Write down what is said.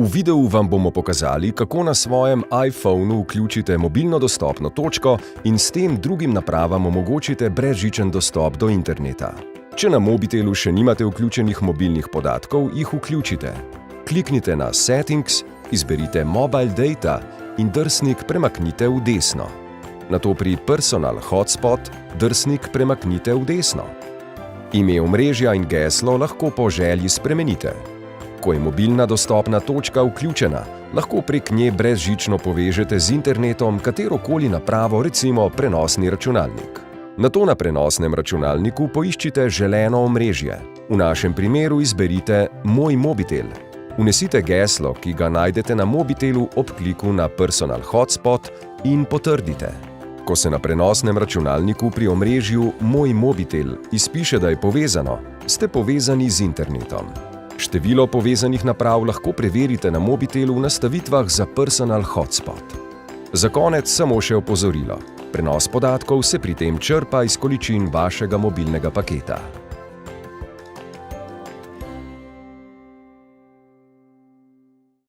V videu vam bomo pokazali, kako na svojem iPhonu vključite mobilno dostopno točko in s tem drugim napravam omogočite brezžičen dostop do interneta. Če na mobitelu še nimate vključenih mobilnih podatkov, jih vključite. Kliknite na Settings, izberite Mobile Data in drsnik premaknite v desno. Nato pri Personal Hotspot drsnik premaknite v desno. Ime omrežja in geslo lahko po želji spremenite. Ko je mobilna dostopna točka vključena, lahko prek nje brezžično povežete z internetom katerokoli napravo, recimo prenosni računalnik. Nato na prenosnem računalniku poiščite želeno omrežje. V našem primeru izberite Moj mobitel. Vnesite geslo, ki ga najdete na mobitelu ob kliku na Personal Hotspot in potrdite. Ko se na prenosnem računalniku pri omrežju Moj mobitel izpiše, da je povezano, ste povezani z internetom. Število povezanih naprav lahko preverite na mobitelu v nastavitvah za Personal Hotspot. Za konec samo še opozorilo. Prenos podatkov se pri tem črpa iz količin vašega mobilnega paketa.